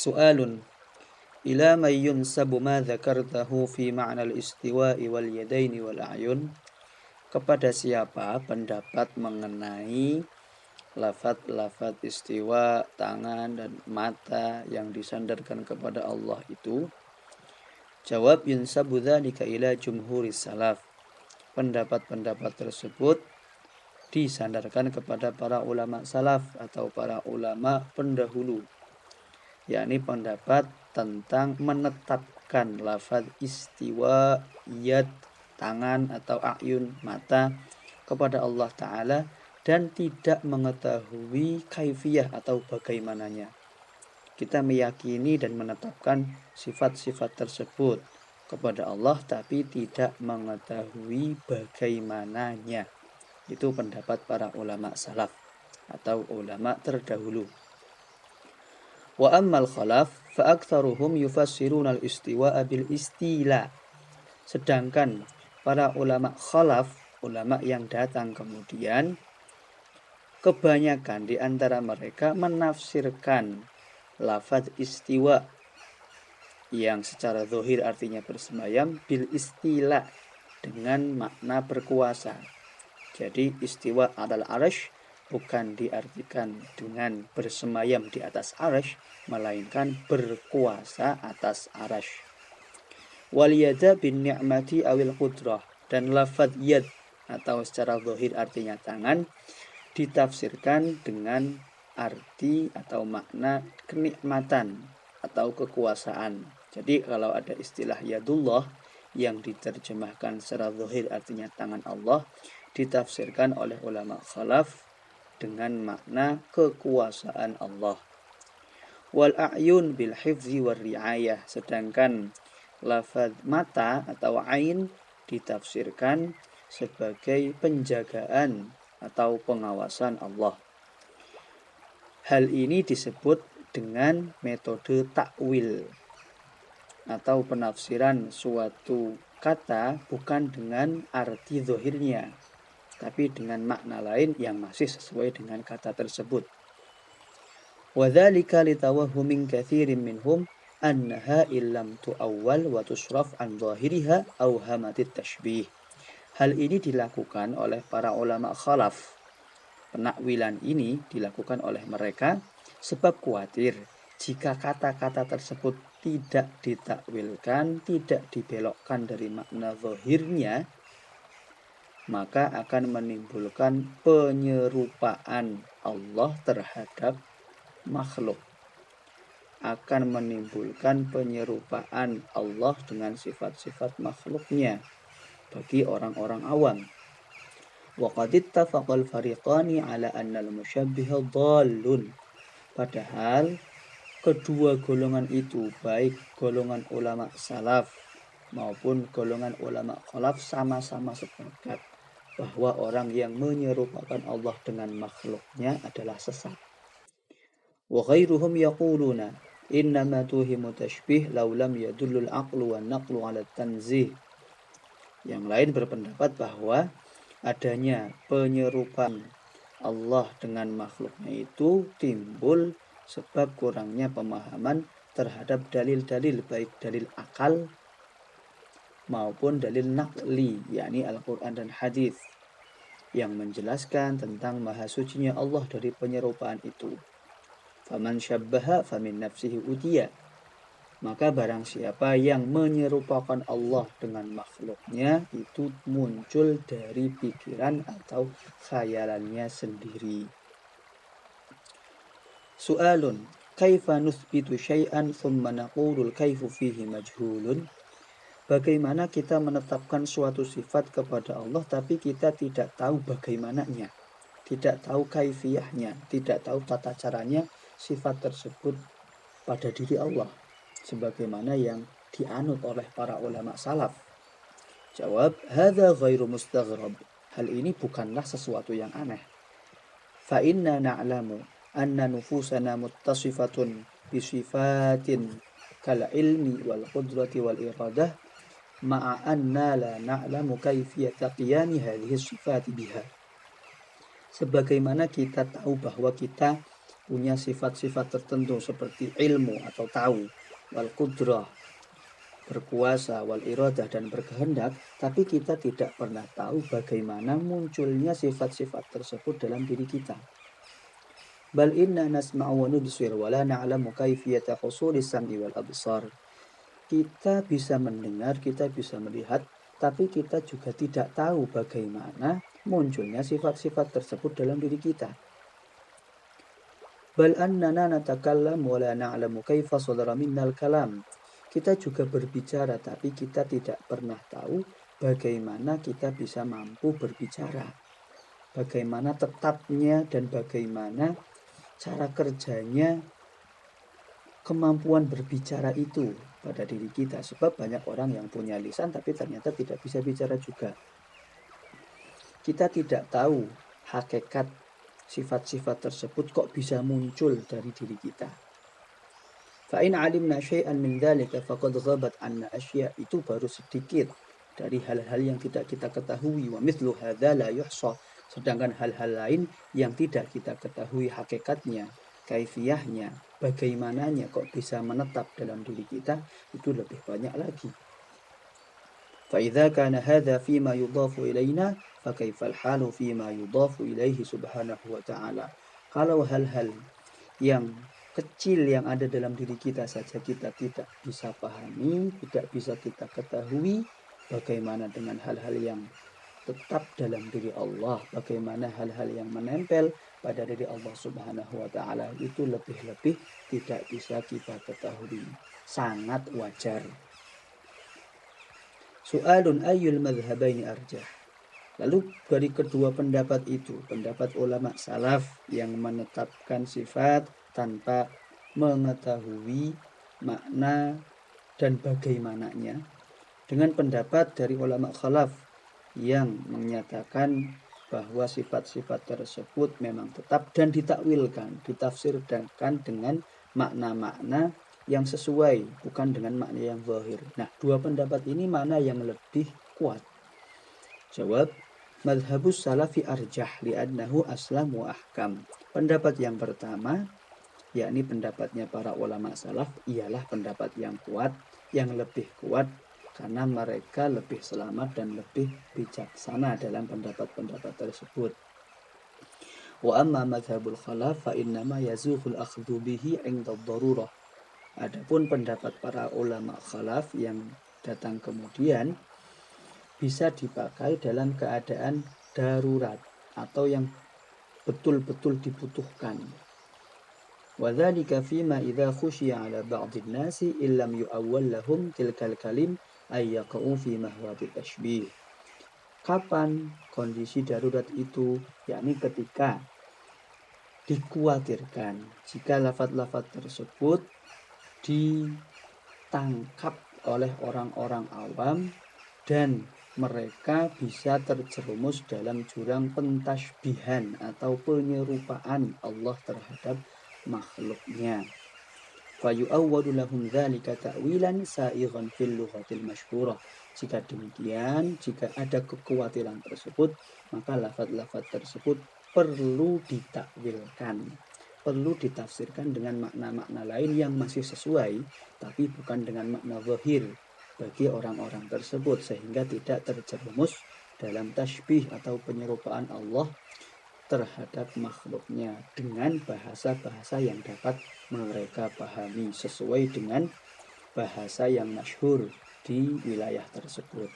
Su'alun ila man yunsabu ma dzakartahu fi ma'nal istiwa'i wal yadaini wal a'yun. Kepada siapa pendapat mengenai lafaz-lafaz istiwa, tangan dan mata yang disandarkan kepada Allah itu? Jawab, yunsabu dzalika ila jumhuris salaf. Pendapat-pendapat tersebut disandarkan kepada para ulama salaf atau para ulama pendahulu, yakni pendapat tentang menetapkan lafaz istiwa, yad, tangan atau a'yun, mata kepada Allah Ta'ala dan tidak mengetahui kaifiyah atau bagaimananya. Kita meyakini dan menetapkan sifat-sifat tersebut kepada Allah tapi tidak mengetahui bagaimananya. Itu pendapat para ulama salaf atau ulama terdahulu. Wa ammal khalaf fa aktsaruhum yufassiruna al-istiwa'a bil istila. Sedangkan para ulama khalaf, ulama yang datang kemudian, kebanyakan di antara mereka menafsirkan lafaz istiwa yang secara zahir artinya bersemayam bil istila dengan makna berkuasa. Jadi istiwa adalah arash bukan diartikan dengan bersemayam di atas arash, melainkan berkuasa atas arash. Wal yada bin ni'mati awil qudrah, dan lafaz yad atau secara zahir artinya tangan ditafsirkan dengan arti atau makna kenikmatan atau kekuasaan. Jadi kalau ada istilah yadullah yang diterjemahkan secara zahir artinya tangan Allah, ditafsirkan oleh ulama khalaf dengan makna kekuasaan Allah. Wal a'yun bil hifzi war riayah, sedangkan lafaz mata atau ain ditafsirkan sebagai penjagaan atau pengawasan Allah. Hal ini disebut dengan metode takwil atau penafsiran suatu kata bukan dengan arti zahirnya, tapi dengan makna lain yang masih sesuai dengan kata tersebut. Wa dzalika litawahhumin katsirin minhum annaha illam tu'awwal wa tusraf an zahiriha aw hamatit tashbih. Hal ini dilakukan oleh para ulama khalaf. Penakwilan ini dilakukan oleh mereka sebab khawatir jika kata-kata tersebut tidak ditakwilkan, tidak dibelokkan dari makna zahirnya, maka akan menimbulkan penyerupaan Allah terhadap makhluk. Akan menimbulkan penyerupaan Allah dengan sifat-sifat makhluknya bagi orang-orang awam. Wa qad ittafaqal fariqani ala anna al-musyabbiha dhallun. Padahal kedua golongan itu, baik golongan ulama salaf maupun golongan ulama khalaf, sama-sama sepakat bahwa orang yang menyerupakan Allah dengan makhluknya adalah sesat. Wa ghairuhum yaquluna innama tuhimu tashbih law lam yadullul aqlu wan naqlu ala tanzih. Yang lain berpendapat bahwa adanya penyerupaan Allah dengan makhluknya itu timbul sebab kurangnya pemahaman terhadap dalil-dalil, baik dalil akal maupun dalil naqli, yakni Al-Quran dan Hadis, yang menjelaskan tentang maha sucinya Allah dari penyerupaan itu. Faman syabbaha famin nafsihi utiya. Maka barang siapa yang menyerupakan Allah dengan makhluknya, itu muncul dari pikiran atau khayalannya sendiri. Su'alun, kaifa nuthbitu syai'an thumma naqulul kaifu fihi majhulun. Bagaimana kita menetapkan suatu sifat kepada Allah tapi kita tidak tahu bagaimananya, tidak tahu kaifiyahnya, tidak tahu tata caranya sifat tersebut pada diri Allah sebagaimana yang dianut oleh para ulama salaf. Jawab, hadza ghairu mustaghrab. Hal ini bukanlah sesuatu yang aneh. Fa inna na'lamu anna nufusana muttasifatun bi sifatin kal ilmi wal qudrati wal iradah ma'a anna la na'lamu kaifiyata qiyami hadhihi sifati biha. Sebagaimana kita tahu bahwa kita punya sifat-sifat tertentu seperti ilmu atau tahu, wal qudrah, berkuasa, wal iradah, dan berkehendak, tapi kita tidak pernah tahu bagaimana munculnya sifat-sifat tersebut dalam diri kita. Bal inna nasma'u wa nubsir wa la na'lamu kaifiyata husulis sam'i wal absar. Kita bisa mendengar, kita bisa melihat, tapi kita juga tidak tahu bagaimana munculnya sifat-sifat tersebut dalam diri kita. Bal annana natakallam wa la na'lamu kaifa sadara minnal kalam. Kita juga berbicara, tapi kita tidak pernah tahu bagaimana kita bisa mampu berbicara. Bagaimana tetapnya dan bagaimana cara kerjanya kemampuan berbicara itu pada diri kita. Sebab banyak orang yang punya lisan tapi ternyata tidak bisa bicara juga. Kita tidak tahu hakikat sifat-sifat tersebut kok bisa muncul dari diri kita. Fa'in alimna syai'an min dzalika faqad ghabat anna asya', itu baru sedikit dari hal-hal yang tidak kita ketahui. Wa mithlu hadza la yuhsa, sedangkan hal-hal lain yang tidak kita ketahui hakikatnya, kaifiyahnya, bagaimananya kok bisa menetap dalam diri kita, itu lebih banyak lagi. Fa idza kana hadza fima yudhafu ilaina fa kaifal halu fima yudhafu ilaihi subhanahu wa ta'ala. Kalau hal-hal yang kecil yang ada dalam diri kita saja kita tidak bisa pahami, tidak bisa kita ketahui, bagaimana dengan hal-hal yang tetap dalam diri Allah, bagaimana hal-hal yang menempel pada diri Allah Subhanahu wa ta'ala, itu lebih-lebih tidak bisa kita ketahui. Sangat wajar. Su'alun ayyul madhhabaini arjah. Lalu dari kedua pendapat itu, pendapat ulama salaf yang menetapkan sifat tanpa mengetahui makna dan bagaimananya, dengan pendapat dari ulama khalaf yang menyatakan bahwa sifat-sifat tersebut memang tetap dan ditakwilkan, ditafsirkan dengan makna-makna yang sesuai, bukan dengan makna yang zahir. Nah, dua pendapat ini mana yang lebih kuat? Jawab, madhabus salafi arjah li'annahu aslam wa ahkam. Pendapat yang pertama, yakni pendapatnya para ulama salaf, ialah pendapat yang kuat, yang lebih kuat, karena mereka lebih selamat dan lebih bijaksana dalam pendapat-pendapat tersebut. Wa amma madhabul khalaf fa innama yazuhul akhdhu bihi 'inda ad-darurah. Adapun pendapat para ulama khalaf yang datang kemudian bisa dipakai dalam keadaan darurat atau yang betul-betul dibutuhkan. Wa dzalika fima idza khushiya 'ala ba'dhin nasi illam yu'awwal lahum tilkal kalim ay yaqa'u fi mahwatit tashbih. Kapan kondisi darurat itu? Yakni ketika dikhawatirkan jika lafaz-lafaz tersebut ditangkap oleh orang-orang awam dan mereka bisa terjerumus dalam jurang pentasbihan atau penyerupaan Allah terhadap makhluknya. Fayu'awwadu lahum dzalika ta'wilan sa'ighan fil lughatil masyhurah. Jika demikian, jika ada kekhawatiran tersebut, maka lafaz-lafaz tersebut perlu ditakwilkan, perlu ditafsirkan dengan makna-makna lain yang masih sesuai, tapi bukan dengan makna zahir bagi orang-orang tersebut, sehingga tidak terjerumus dalam tasbih atau penyerupaan Allah terhadap makhluknya dengan bahasa-bahasa yang dapat mereka pahami sesuai dengan bahasa yang masyhur di wilayah tersebut.